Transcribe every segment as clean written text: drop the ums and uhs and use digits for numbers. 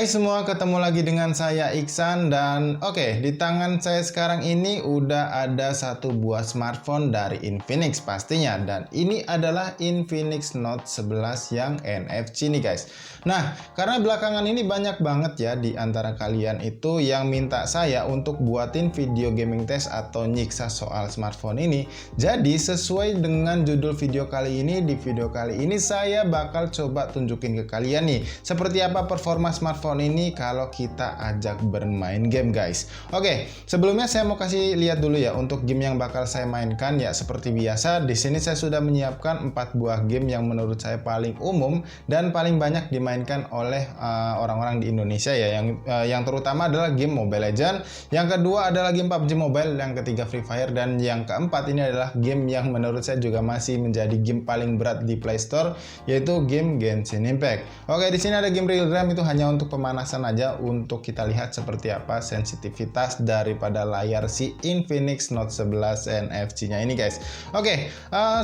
Hai semua, ketemu lagi dengan saya Iksan dan di tangan saya sekarang ini udah ada satu buah smartphone dari Infinix pastinya, dan ini adalah Infinix Note 11 yang NFC nih guys. Nah, karena belakangan ini banyak banget ya di antara kalian itu yang minta saya untuk buatin video gaming test atau nyiksa soal smartphone ini. Jadi sesuai dengan judul video kali ini, di video kali ini saya bakal coba tunjukin ke kalian nih seperti apa performa smartphone ini kalau kita ajak bermain game guys. Sebelumnya saya mau kasih lihat dulu ya untuk game yang bakal saya mainkan ya. Seperti biasa di sini saya sudah menyiapkan 4 buah game yang menurut saya paling umum dan paling banyak dimainkan oleh orang-orang di Indonesia ya. Yang terutama adalah game Mobile Legends, yang kedua adalah game PUBG Mobile, yang ketiga Free Fire, dan yang keempat ini adalah game yang menurut saya juga masih menjadi game paling berat di Play Store, yaitu game Genshin Impact. Di sini ada game Real Time, itu hanya untuk pemanasan aja, untuk kita lihat seperti apa sensitivitas daripada layar si Infinix Note 11 NFC-nya ini guys.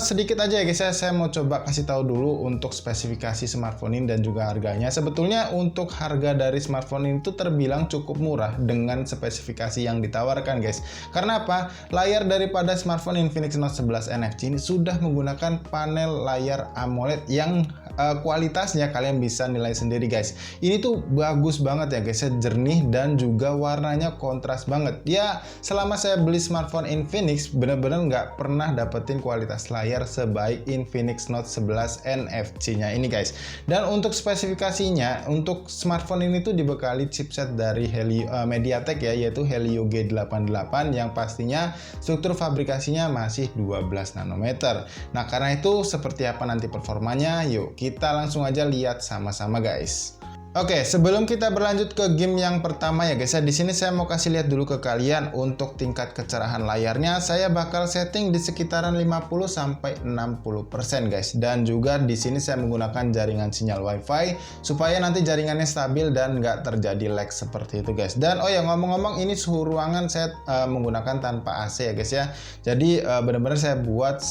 Sedikit aja ya guys ya, saya mau coba kasih tahu dulu untuk spesifikasi smartphone ini dan juga harganya. Sebetulnya untuk harga dari smartphone ini tuh terbilang cukup murah dengan spesifikasi yang ditawarkan guys. Karena apa? Layar daripada smartphone Infinix Note 11 NFC ini sudah menggunakan panel layar AMOLED yang kualitasnya kalian bisa nilai sendiri guys. Ini tuh bagus banget ya guys, jernih dan juga warnanya kontras banget. Ya, selama saya beli smartphone Infinix bener-bener nggak pernah dapetin kualitas layar sebaik Infinix Note 11 NFC-nya ini guys. Dan untuk spesifikasinya, untuk smartphone ini tuh dibekali chipset dari MediaTek ya, yaitu Helio G88 yang pastinya struktur fabrikasinya masih 12 nanometer. Nah, karena itu seperti apa nanti performanya? Yuk kita langsung aja lihat sama-sama guys. Sebelum kita berlanjut ke game yang pertama ya guys ya, di sini saya mau kasih lihat dulu ke kalian untuk tingkat kecerahan layarnya. Saya bakal setting di sekitaran 50 sampai 60% guys. Dan juga di sini saya menggunakan jaringan sinyal WiFi supaya nanti jaringannya stabil dan nggak terjadi lag seperti itu guys. Dan ngomong-ngomong, ini suhu ruangan saya menggunakan tanpa AC ya guys ya. Jadi benar-benar saya buat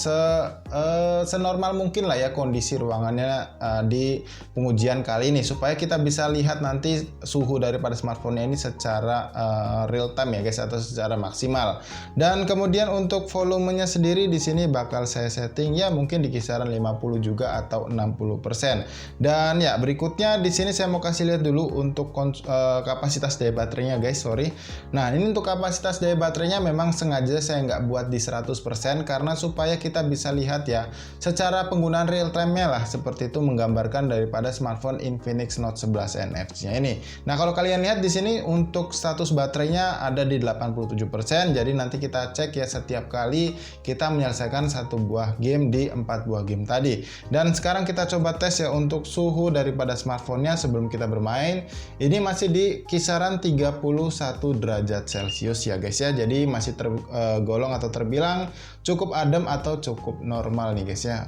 senormal mungkin lah ya kondisi ruangannya di pengujian kali ini, supaya kita bisa lihat nanti suhu daripada smartphone-nya ini secara real time ya guys, atau secara maksimal. Dan kemudian untuk volumenya sendiri di sini bakal saya setting ya mungkin di kisaran 50 juga atau 60%. Dan ya berikutnya di sini saya mau kasih lihat dulu untuk kapasitas daya baterainya guys, Nah, ini untuk kapasitas daya baterainya memang sengaja saya nggak buat di 100% karena supaya kita bisa lihat ya secara penggunaan real time-nya lah, seperti itu menggambarkan daripada smartphone Infinix Note 11 NFC-nya ini. Nah, kalau kalian lihat di sini untuk status baterainya ada di 87%. Jadi nanti kita cek ya setiap kali kita menyelesaikan satu buah game di 4 buah game tadi. Dan sekarang kita coba tes ya untuk suhu daripada smartphone-nya sebelum kita bermain. Ini masih di kisaran 31 derajat Celcius ya guys ya. Jadi masih tergolong atau terbilang cukup adem atau cukup normal nih guys ya.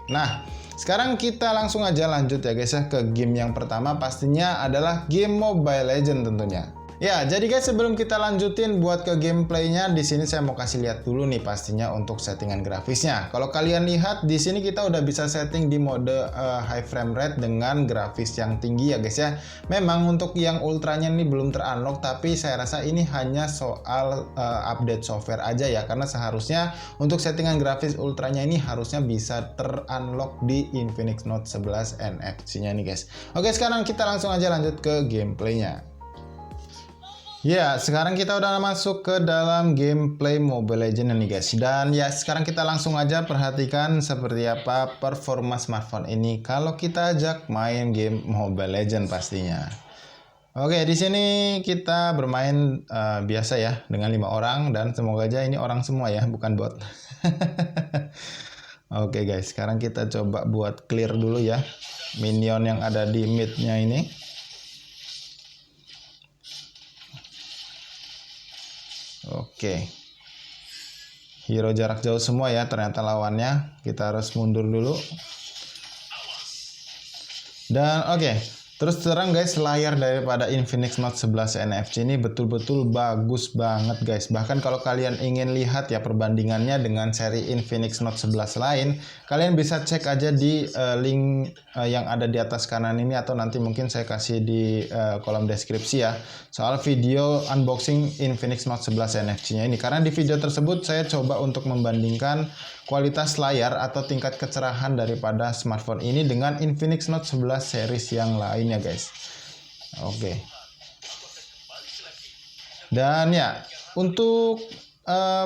Nah, sekarang kita langsung aja lanjut ya guys ya ke game yang pertama, pastinya adalah game Mobile Legends tentunya. Ya, jadi guys sebelum kita lanjutin buat ke gameplaynya, di sini saya mau kasih lihat dulu nih pastinya untuk settingan grafisnya. Kalau kalian lihat di sini kita udah bisa setting di mode high frame rate dengan grafis yang tinggi ya guys ya. Memang untuk yang ultranya ini belum terunlock, tapi saya rasa ini hanya soal update software aja ya, karena seharusnya untuk settingan grafis ultranya ini harusnya bisa terunlock di Infinix Note 11 NFC-nya nih guys. Sekarang kita langsung aja lanjut ke gameplaynya. Ya, sekarang kita udah masuk ke dalam gameplay Mobile Legends nih guys. Dan ya, sekarang kita langsung aja perhatikan seperti apa performa smartphone ini kalau kita ajak main game Mobile Legends pastinya. Di sini kita bermain biasa ya dengan 5 orang, dan semoga aja ini orang semua ya, bukan bot. Guys, sekarang kita coba buat clear dulu ya minion yang ada di mid-nya ini. Hero jarak jauh semua ya ternyata lawannya. Kita harus mundur dulu. Dan Terus terang guys, layar daripada Infinix Note 11 NFC ini betul-betul bagus banget guys. Bahkan kalau kalian ingin lihat ya perbandingannya dengan seri Infinix Note 11 lain, kalian bisa cek aja di link yang ada di atas kanan ini, atau nanti mungkin saya kasih di kolom deskripsi ya, soal video unboxing Infinix Note 11 NFC-nya ini. Karena di video tersebut saya coba untuk membandingkan kualitas layar atau tingkat kecerahan daripada smartphone ini dengan Infinix Note 11 series yang lainnya guys. Oke. Dan ya, untuk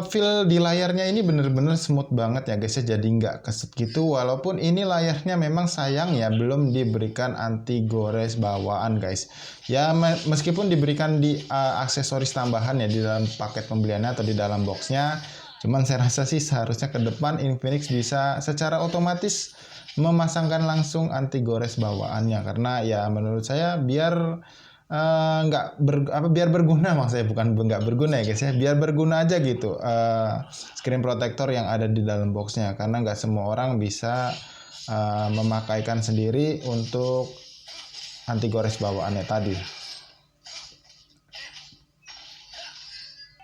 feel di layarnya ini bener-bener smooth banget ya guys ya, jadi nggak keset gitu. Walaupun ini layarnya memang sayang ya belum diberikan anti gores bawaan guys. Ya meskipun diberikan di aksesoris tambahan ya di dalam paket pembeliannya atau di dalam boxnya. Cuman saya rasa sih seharusnya ke depan Infinix bisa secara otomatis memasangkan langsung anti gores bawaannya, karena ya menurut saya biar biar berguna, maksudnya bukan nggak berguna ya guys ya, biar berguna aja gitu screen protector yang ada di dalam boxnya, karena nggak semua orang bisa memakaikan sendiri untuk anti gores bawaannya tadi.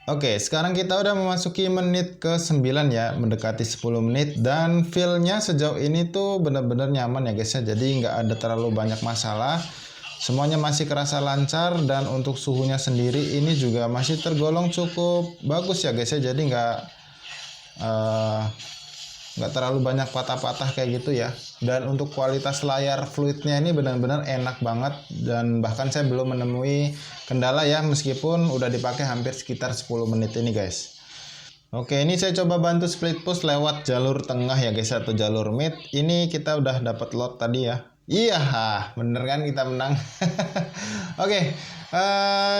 Oke, sekarang kita udah memasuki menit ke-9 ya, mendekati 10 menit, dan feel-nya sejauh ini tuh bener-bener nyaman ya guys ya, jadi nggak ada terlalu banyak masalah, semuanya masih kerasa lancar, dan untuk suhunya sendiri ini juga masih tergolong cukup bagus ya guys ya, jadi nggak terlalu banyak patah-patah kayak gitu ya. Dan untuk kualitas layar fluidnya ini benar-benar enak banget, dan bahkan saya belum menemui kendala ya meskipun udah dipakai hampir sekitar 10 menit ini guys. Oke, ini saya coba bantu split push lewat jalur tengah ya guys, atau jalur mid. Ini kita udah dapat lot tadi ya. Iya, bener kan kita menang. Oke,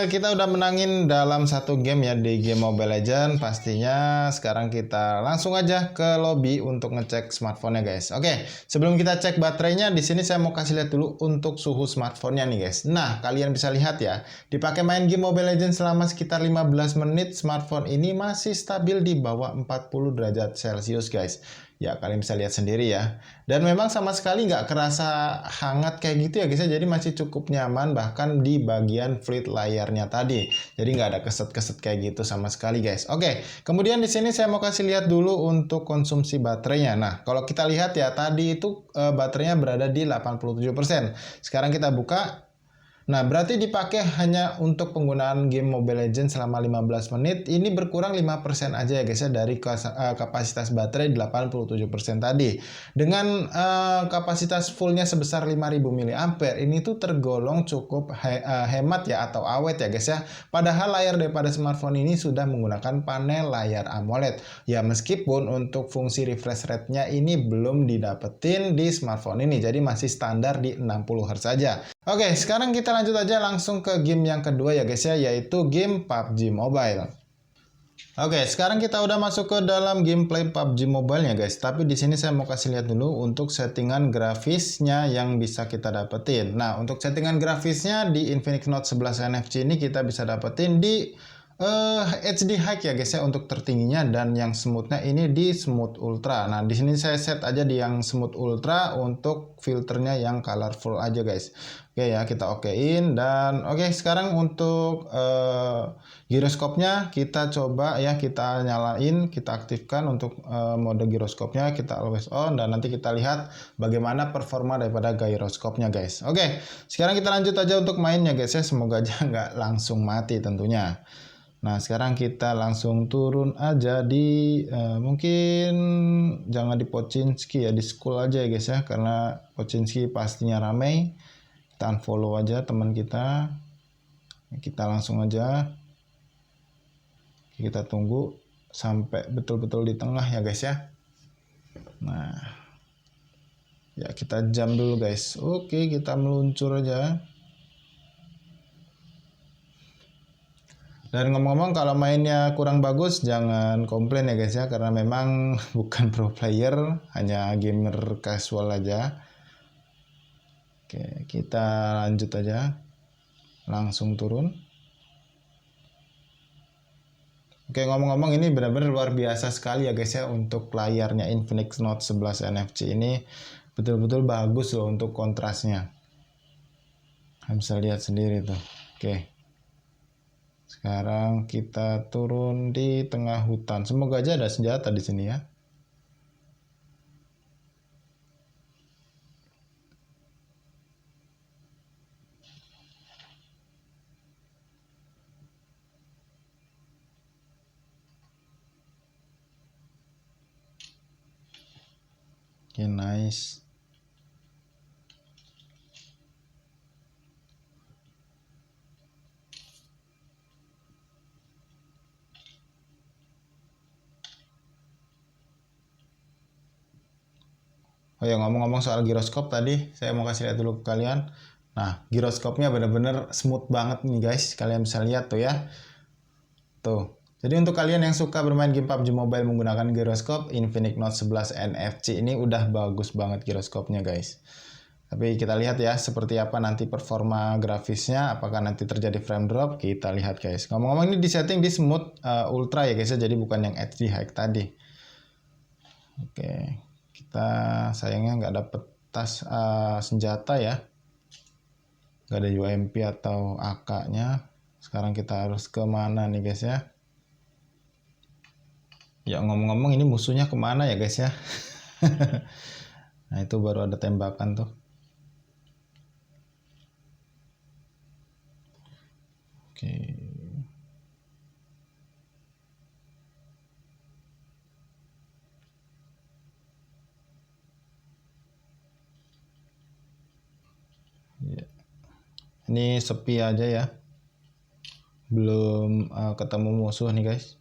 kita udah menangin dalam satu game ya di game Mobile Legends pastinya. Sekarang kita langsung aja ke lobby untuk ngecek smartphone-nya guys. Oke, sebelum kita cek baterainya, di sini saya mau kasih lihat dulu untuk suhu smartphone-nya nih guys. Nah, kalian bisa lihat ya, dipakai main game Mobile Legends selama sekitar 15 menit, smartphone ini masih stabil di bawah 40 derajat Celcius guys. Ya, kalian bisa lihat sendiri ya. Dan memang sama sekali nggak kerasa hangat kayak gitu ya guys ya. Jadi masih cukup nyaman bahkan di bagian fluid layarnya tadi. Jadi nggak ada keset-keset kayak gitu sama sekali guys. Oke, kemudian di sini saya mau kasih lihat dulu untuk konsumsi baterainya. Nah, kalau kita lihat ya tadi itu baterainya berada di 87%. Sekarang kita buka. Nah, berarti dipakai hanya untuk penggunaan game Mobile Legends selama 15 menit. Ini berkurang 5% aja ya guys ya dari kapasitas baterai 87% tadi. Dengan kapasitas fullnya sebesar 5000 mAh, ini tuh tergolong cukup hemat ya atau awet ya guys ya. Padahal layar daripada smartphone ini sudah menggunakan panel layar AMOLED. Ya meskipun untuk fungsi refresh rate-nya ini belum didapetin di smartphone ini. Jadi masih standar di 60 Hz saja. Oke, sekarang kita lanjut aja langsung ke game yang kedua ya guys ya, yaitu game PUBG Mobile. Oke, sekarang kita udah masuk ke dalam gameplay PUBG Mobile ya guys. Tapi di sini saya mau kasih lihat dulu untuk settingan grafisnya yang bisa kita dapetin. Nah, untuk settingan grafisnya di Infinix Note 11 NFC ini kita bisa dapetin di HD High ya guys ya untuk tertingginya, dan yang smoothnya ini di Smooth Ultra. Nah, di sini saya set aja di yang Smooth Ultra untuk filternya yang colorful aja guys. Oke ya, kita okein. Dan oke, sekarang untuk giroskopnya kita coba ya, kita nyalain, kita aktifkan untuk mode giroskopnya, kita always on, dan nanti kita lihat bagaimana performa daripada giroskopnya guys. Oke, sekarang kita lanjut aja untuk mainnya guys ya, semoga aja nggak langsung mati tentunya. Nah, sekarang kita langsung turun aja di mungkin jangan di Pochinki ya, di school aja ya guys ya, karena Pochinki pastinya ramai. Kita unfollow aja teman kita. Kita langsung aja. Kita tunggu sampai betul-betul di tengah ya guys ya. Nah, ya kita jam dulu guys. Oke, kita meluncur aja. Dan ngomong-ngomong, kalau mainnya kurang bagus jangan komplain ya guys ya, karena memang bukan pro player, hanya gamer casual aja. Oke, kita lanjut aja, langsung turun. Oke, ngomong-ngomong ini benar-benar luar biasa sekali ya guys ya, untuk layarnya Infinix Note 11 NFC ini betul-betul bagus loh untuk kontrasnya. Bisa lihat sendiri tuh. Oke. Sekarang kita turun di tengah hutan. Semoga aja ada senjata di sini ya. Oke, nice. Oh ya, ngomong-ngomong soal giroskop tadi, saya mau kasih lihat dulu ke kalian. Nah, giroskopnya bener-bener smooth banget nih guys. Kalian bisa lihat tuh ya. Tuh. Jadi untuk kalian yang suka bermain game PUBG Mobile menggunakan giroskop, Infinix Note 11 NFC ini udah bagus banget giroskopnya guys. Tapi kita lihat ya seperti apa nanti performa grafisnya, apakah nanti terjadi frame drop, kita lihat guys. Ngomong-ngomong ini disetting di smooth ultra ya guys ya, jadi bukan yang HD high tadi. Oke. Kita sayangnya nggak dapet tas senjata ya, nggak ada UMP atau AK-nya. Sekarang kita harus ke mana nih guys ya? Ya ngomong-ngomong ini musuhnya kemana ya guys ya? Nah itu baru ada tembakan tuh. Oke. Ya. Ini sepi aja ya. Belum ketemu musuh nih guys.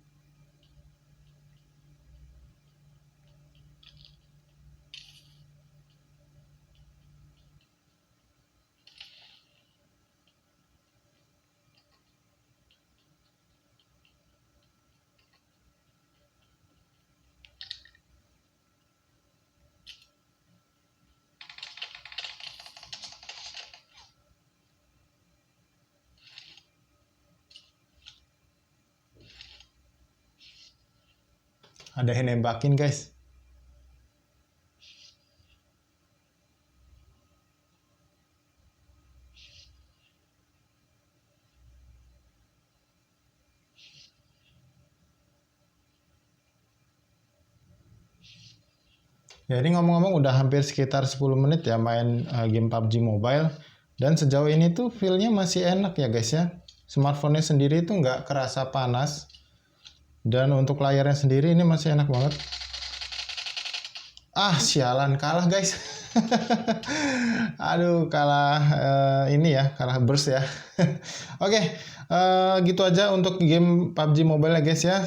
Ada yang nembakin guys. Ya ini ngomong-ngomong udah hampir sekitar 10 menit ya main game PUBG Mobile. Dan sejauh ini tuh feel-nya masih enak ya guys ya. Smartphone-nya sendiri tuh nggak kerasa panas. Dan untuk layarnya sendiri ini masih enak banget. Ah, sialan kalah guys. Aduh, kalah ini ya, kalah burst ya. Oke, gitu aja untuk game PUBG Mobile ya guys ya.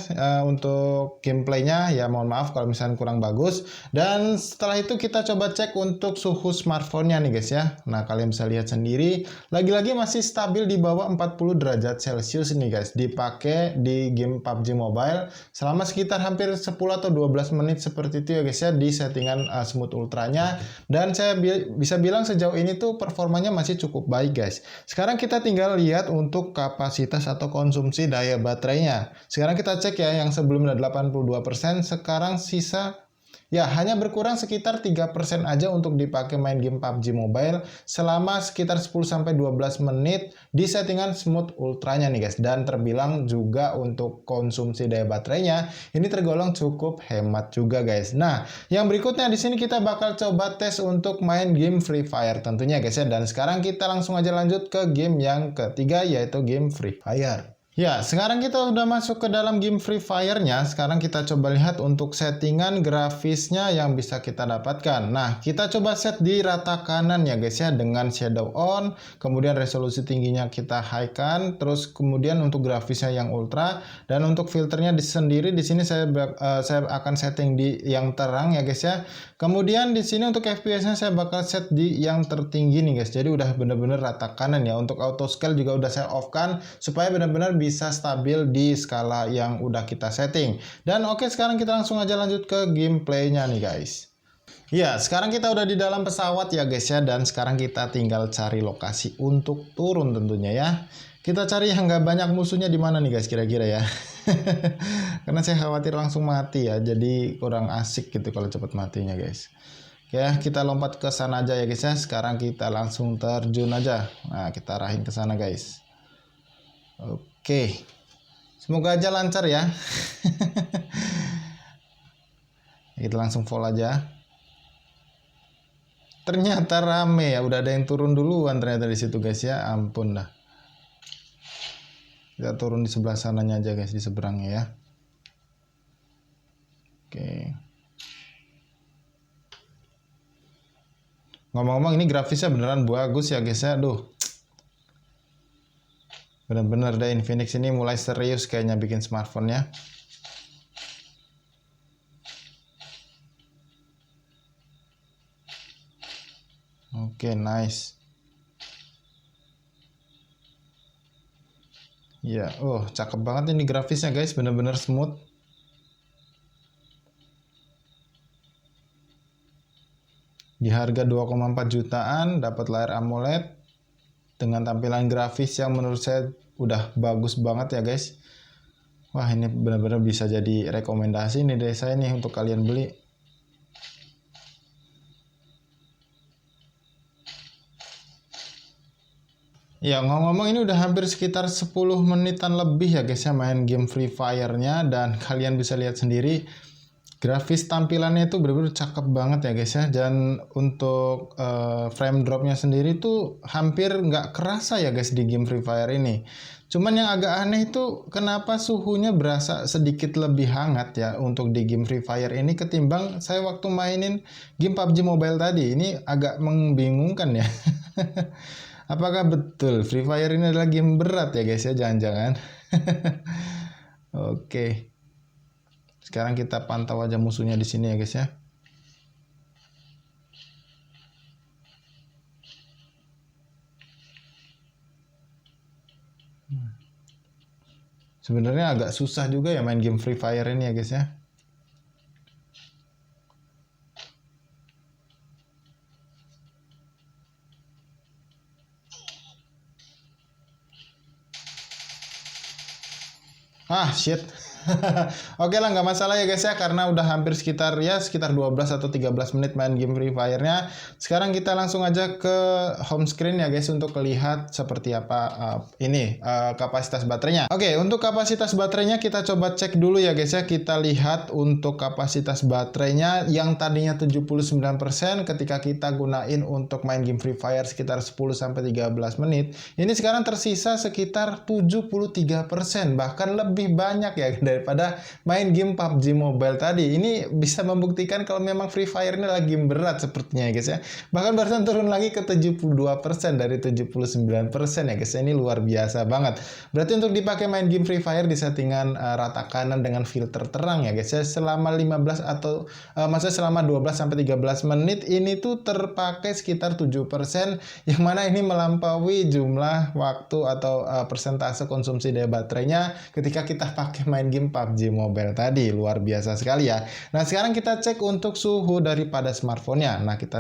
Untuk gameplaynya ya mohon maaf kalau misalnya kurang bagus. Dan setelah itu kita coba cek untuk suhu smartphone-nya nih guys ya. Nah, kalian bisa lihat sendiri, lagi-lagi masih stabil di bawah 40 derajat Celcius nih guys. Dipakai di game PUBG Mobile selama sekitar hampir 10 atau 12 menit seperti itu ya guys ya di settingan smooth ultranya. Dan saya bisa bilang sejauh ini tuh performanya masih cukup baik guys. Sekarang kita tinggal lihat untuk kapasitas atau konsumsi daya baterainya. Sekarang kita cek ya, yang sebelumnya 82%, sekarang sisa ya hanya berkurang sekitar 3% aja untuk dipakai main game PUBG Mobile selama sekitar 10-12 menit di settingan smooth ultranya nih guys. Dan terbilang juga untuk konsumsi daya baterainya ini tergolong cukup hemat juga guys. Nah, yang berikutnya di sini kita bakal coba tes untuk main game Free Fire tentunya guys ya. Dan sekarang kita langsung aja lanjut ke game yang ketiga yaitu game Free Fire. Ya, sekarang kita udah masuk ke dalam game Free Fire-nya. Sekarang kita coba lihat untuk settingan grafisnya yang bisa kita dapatkan. Nah, kita coba set di rata kanan ya guys ya, dengan shadow on. Kemudian resolusi tingginya kita high-kan. Terus kemudian untuk grafisnya yang ultra. Dan untuk filternya sendiri di sini saya akan setting di yang terang ya guys ya. Kemudian di sini untuk FPS-nya saya bakal set di yang tertinggi nih guys. Jadi udah bener-bener rata kanan ya. Untuk auto scale juga udah saya off-kan supaya benar-benar bisa stabil di skala yang udah kita setting. Dan oke, sekarang kita langsung aja lanjut ke gameplaynya nih guys. Ya, sekarang kita udah di dalam pesawat ya guys ya. Dan sekarang kita tinggal cari lokasi untuk turun tentunya ya. Kita cari yang nggak banyak musuhnya di mana nih guys kira-kira ya. Karena saya khawatir langsung mati ya. Jadi kurang asik gitu kalau cepet matinya guys. Ya, kita lompat ke sana aja ya guys ya. Sekarang kita langsung terjun aja. Nah, kita arahin ke sana guys. Oke. Semoga aja lancar ya. Kita langsung fall aja. Ternyata rame ya, udah ada yang turun duluan ternyata di situ guys ya. Ampun dah. Kita turun di sebelah sananya aja guys, di seberangnya ya. Oke. Ngomong-ngomong ini grafisnya beneran bagus ya guys ya. Duh. Bener-bener deh Infinix ini mulai serius kayaknya bikin smartphone ya. Oke, nice. Ya, oh cakep banget ini grafisnya guys, bener-bener smooth. Di harga 2,4 jutaan dapat layar AMOLED dengan tampilan grafis yang menurut saya udah bagus banget ya guys. Wah, ini benar-benar bisa jadi rekomendasi nih dari saya nih untuk kalian beli. Ya, ngomong-ngomong ini udah hampir sekitar 10 menitan lebih ya guys ya main game Free Fire-nya, dan kalian bisa lihat sendiri grafis tampilannya itu benar-benar cakep banget ya guys ya. Dan untuk frame dropnya sendiri tuh hampir nggak kerasa ya guys di game Free Fire ini. Cuman yang agak aneh itu kenapa suhunya berasa sedikit lebih hangat ya untuk di game Free Fire ini ketimbang saya waktu mainin game PUBG Mobile tadi. Ini agak membingungkan ya. Apakah betul Free Fire ini adalah game berat ya guys ya, jangan-jangan. Oke. Sekarang kita pantau aja musuhnya di sini ya guys ya. Sebenarnya agak susah juga ya main game Free Fire ini ya guys ya. Ah, shit. Oke lah, nggak masalah ya guys ya, karena udah hampir sekitar 12 atau 13 menit main game Free Fire-nya. Sekarang kita langsung aja ke home screen ya guys untuk lihat seperti apa kapasitas baterainya. Oke, untuk kapasitas baterainya kita coba cek dulu ya guys ya. Kita lihat untuk kapasitas baterainya yang tadinya 79% ketika kita gunain untuk main game Free Fire sekitar 10 sampai 13 menit. Ini sekarang tersisa sekitar 73%, bahkan lebih banyak ya daripada main game PUBG Mobile tadi. Ini bisa membuktikan kalau memang Free Fire ini lagi berat sepertinya ya guys ya. Bahkan barusan turun lagi ke 72% dari 79% ya guys. Ini luar biasa banget. Berarti untuk dipakai main game Free Fire di settingan rata kanan dengan filter terang ya guys ya, selama 15 atau maksudnya selama 12 sampai 13 menit ini tuh terpakai sekitar 7%, yang mana ini melampaui jumlah waktu atau persentase konsumsi daya baterainya ketika kita pakai main game PUBG Mobile tadi. Luar biasa sekali ya. Nah, sekarang kita cek untuk suhu daripada smartphone-nya. Nah, kita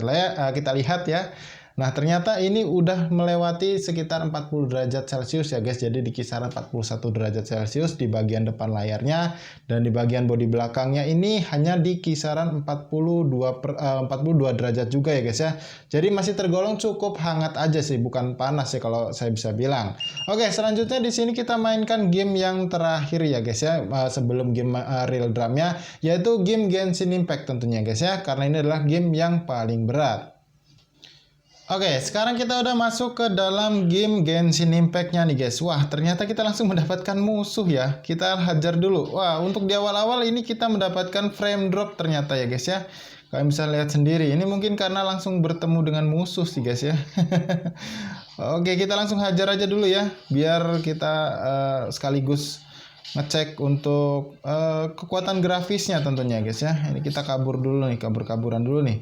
lihat ya. Nah, ternyata ini udah melewati sekitar 40 derajat Celcius ya guys. Jadi di kisaran 41 derajat Celcius di bagian depan layarnya, dan di bagian bodi belakangnya ini hanya di kisaran 42 derajat juga ya guys ya. Jadi masih tergolong cukup hangat aja sih, bukan panas ya kalau saya bisa bilang. Oke, selanjutnya di sini kita mainkan game yang terakhir ya guys ya, sebelum game Real Drumnya, yaitu game Genshin Impact tentunya guys ya, karena ini adalah game yang paling berat. Oke, sekarang kita udah masuk ke dalam game Genshin Impact-nya nih guys. Wah, ternyata kita langsung mendapatkan musuh ya. Kita hajar dulu. Wah, untuk di awal-awal ini kita mendapatkan frame drop ternyata ya guys ya. Kalian bisa lihat sendiri. Ini mungkin karena langsung bertemu dengan musuh sih guys ya. Oke, kita langsung hajar aja dulu ya. Biar kita sekaligus ngecek untuk kekuatan grafisnya tentunya guys ya. Ini kita kabur dulu nih, kabur-kaburan dulu nih.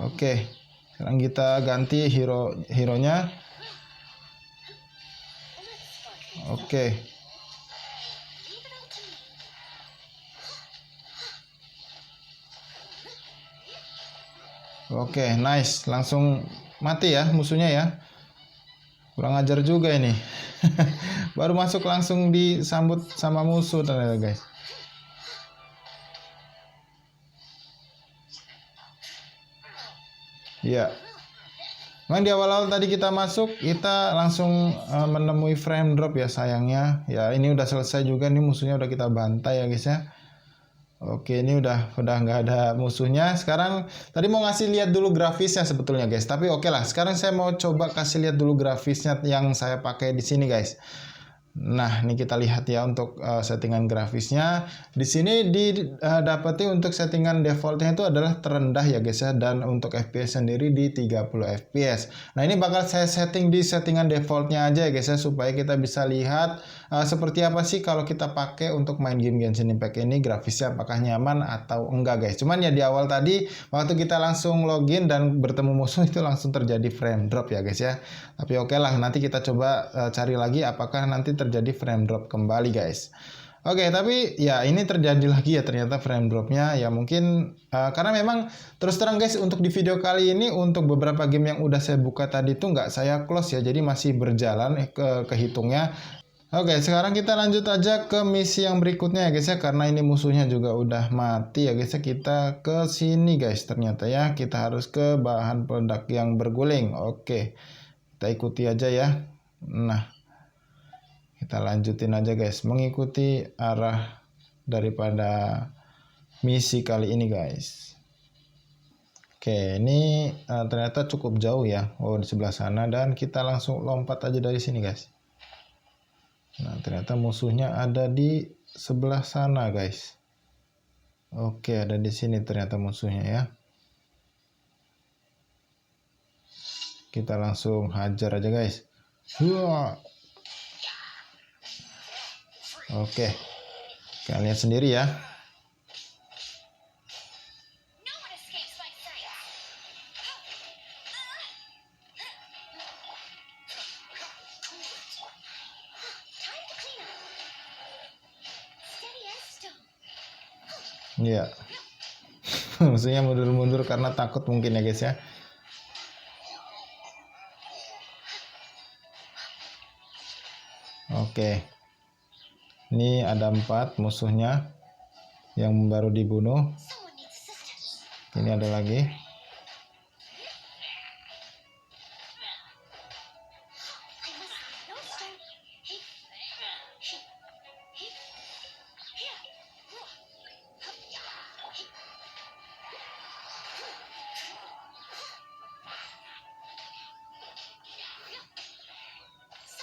Oke. Sekarang kita ganti hero-nya. Oke. Oke, nice. Langsung mati ya musuhnya ya. Kurang ajar juga ini. Baru masuk langsung disambut sama musuh ternyata guys. Ya, memang di awal-awal tadi kita masuk, kita langsung menemui frame drop ya sayangnya. Ya ini udah selesai juga nih, musuhnya udah kita bantai ya guys ya. Oke, ini udah nggak ada musuhnya. Sekarang tadi mau ngasih lihat dulu grafisnya sebetulnya guys. Tapi oke lah, sekarang saya mau coba kasih lihat dulu grafisnya yang saya pakai di sini guys. Nah, ini kita lihat ya untuk settingan grafisnya. Di sini didapati untuk settingan defaultnya itu adalah terendah ya guys ya, dan untuk FPS sendiri di 30 FPS. Nah, ini bakal saya setting di settingan defaultnya aja ya guys ya, supaya kita bisa lihat seperti apa sih kalau kita pakai untuk main game Genshin Impact ini, grafisnya apakah nyaman atau enggak guys. Cuman ya di awal tadi waktu kita langsung login dan bertemu musuh itu langsung terjadi frame drop ya guys ya. Tapi oke lah, nanti kita coba cari lagi apakah nanti terjadi frame drop kembali guys. Oke, tapi ya ini terjadi lagi ya ternyata frame dropnya ya, mungkin karena memang terus terang guys, untuk di video kali ini untuk beberapa game yang udah saya buka tadi tuh nggak saya close ya, jadi masih berjalan kehitungnya. Oke, sekarang kita lanjut aja ke misi yang berikutnya ya guys ya, karena ini musuhnya juga udah mati ya guys ya. Kita ke sini guys, ternyata ya kita harus ke bahan peledak yang berguling. Oke, kita ikuti aja ya. Nah, kita lanjutin aja guys, mengikuti arah daripada misi kali ini guys. Oke, ini ternyata cukup jauh ya. Oh, di sebelah sana, dan kita langsung lompat aja dari sini guys. Nah, ternyata musuhnya ada di sebelah sana guys. Oke, ada di sini ternyata musuhnya ya. Kita langsung hajar aja guys. Oke, kalian lihat sendiri ya. Iya. Musuhnya mundur-mundur karena takut mungkin ya guys ya. Oke. Ini ada 4 musuhnya yang baru dibunuh. Ini ada lagi.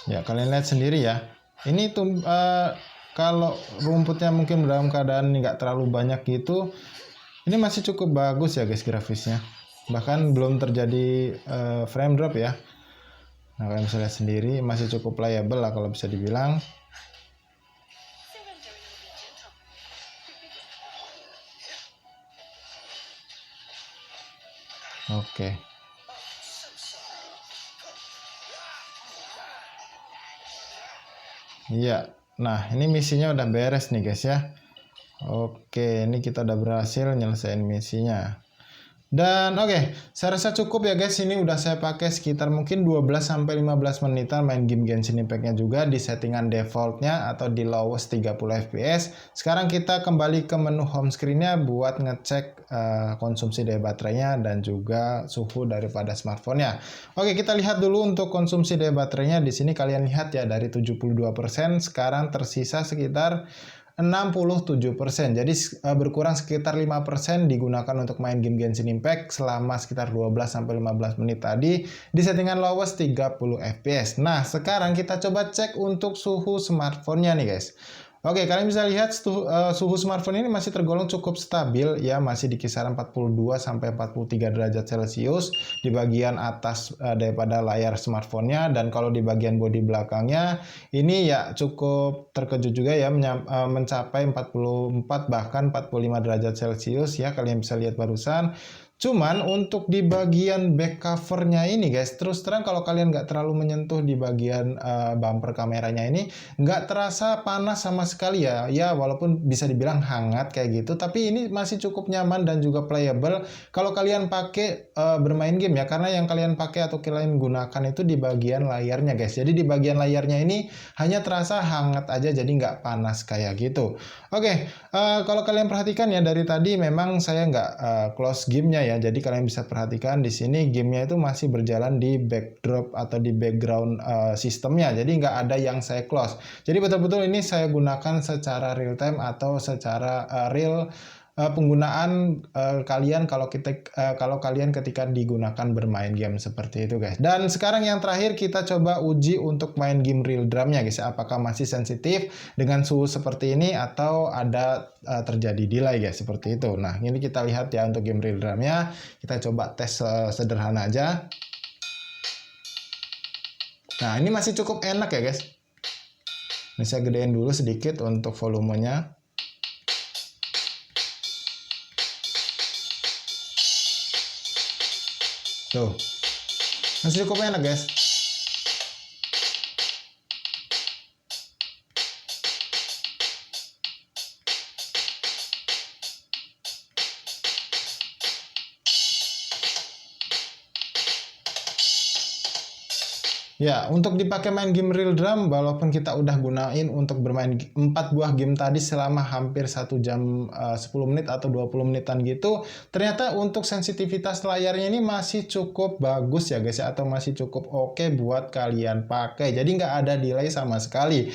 Ya, kalian lihat sendiri ya. Ini tuh kalau rumputnya mungkin dalam keadaan nggak terlalu banyak gitu, ini masih cukup bagus ya guys grafisnya. Bahkan belum terjadi frame drop ya. Nah, kalian bisa lihat sendiri, masih cukup playable lah kalau bisa dibilang. Oke. Iya, nah ini misinya udah beres nih guys ya. Oke, ini kita udah berhasil nyelesain misinya. Dan oke, saya rasa cukup ya guys. Ini udah saya pakai sekitar mungkin 12-15 menitan main game Genshin Impact-nya juga di settingan defaultnya atau di lowest 30 fps. Sekarang kita kembali ke menu home screen-nya buat ngecek konsumsi daya baterainya dan juga suhu daripada smartphone-nya. Oke, kita lihat dulu untuk konsumsi daya baterainya. Di sini kalian lihat ya, dari 72% sekarang tersisa sekitar 67%. Jadi berkurang sekitar 5% digunakan untuk main game Genshin Impact selama sekitar 12-15 menit tadi di settingan lowest 30 fps. Nah, sekarang kita coba cek untuk suhu smartphone-nya nih guys. Oke, kalian bisa lihat suhu smartphone ini masih tergolong cukup stabil ya, masih di kisaran 42 sampai 43 derajat Celcius di bagian atas daripada layar smartphone-nya, dan kalau di bagian bodi belakangnya ini ya cukup terkejut juga ya, mencapai 44 bahkan 45 derajat Celcius ya, kalian bisa lihat barusan. Cuman untuk di bagian back covernya ini guys, terus terang kalau kalian nggak terlalu menyentuh di bagian bumper kameranya ini, nggak terasa panas sama sekali ya. Ya walaupun bisa dibilang hangat kayak gitu, tapi ini masih cukup nyaman dan juga playable kalau kalian pakai bermain game ya. Karena yang kalian pakai atau kalian gunakan itu di bagian layarnya guys. Jadi di bagian layarnya ini hanya terasa hangat aja, jadi nggak panas kayak gitu. Oke, kalau kalian perhatikan ya, dari tadi memang saya nggak close gamenya ya. ya. Jadi kalian bisa perhatikan di sini gamenya itu masih berjalan di backdrop atau di background sistemnya. Jadi nggak ada yang saya close. Jadi betul-betul ini saya gunakan secara real time atau secara real penggunaan kalian kalau kalian ketika digunakan bermain game seperti itu guys. Dan sekarang yang terakhir kita coba uji untuk main game real drumnya guys, apakah masih sensitif dengan suhu seperti ini atau ada terjadi delay guys seperti itu. Nah ini kita lihat ya untuk game real drumnya, kita coba tes sederhana aja. Nah ini masih cukup enak ya guys. Ini saya gedein dulu sedikit untuk volumenya. Tuh, masih cukup enak guys. Ya, untuk dipakai main game real drum, walaupun kita udah gunain untuk bermain 4 buah game tadi selama hampir 1 jam 10 menit atau 20 menitan gitu, ternyata untuk sensitivitas layarnya ini masih cukup bagus ya guys ya, atau masih cukup oke buat kalian pakai. Jadi nggak ada delay sama sekali.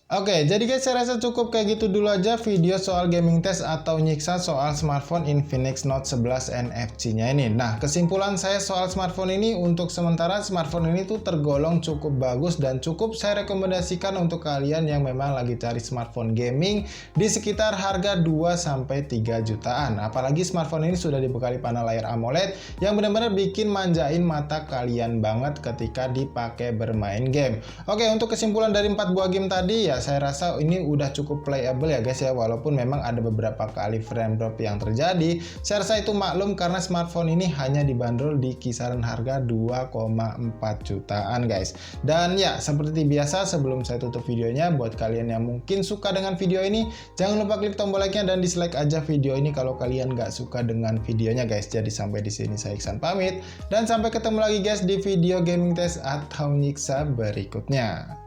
Oke, jadi guys saya rasa cukup kayak gitu dulu aja video soal gaming test atau nyiksa soal smartphone Infinix Note 11 NFC-nya ini. Nah, kesimpulan saya soal smartphone ini, untuk sementara smartphone ini tuh tergolong cukup bagus dan cukup saya rekomendasikan untuk kalian yang memang lagi cari smartphone gaming di sekitar harga 2-3 jutaan. Apalagi smartphone ini sudah dibekali panel layar AMOLED yang benar-benar bikin manjain mata kalian banget ketika dipakai bermain game. Oke, untuk kesimpulan dari 4 buah game tadi ya, saya rasa ini udah cukup playable ya guys ya, walaupun memang ada beberapa kali frame drop yang terjadi. Saya rasa itu maklum karena smartphone ini hanya dibanderol di kisaran harga 2,4 jutaan guys. Dan ya seperti biasa, sebelum saya tutup videonya, buat kalian yang mungkin suka dengan video ini, jangan lupa klik tombol like-nya dan dislike aja video ini kalau kalian nggak suka dengan videonya guys. Jadi sampai di sini saya Iksan pamit dan sampai ketemu lagi guys di video gaming test atau nyiksa berikutnya.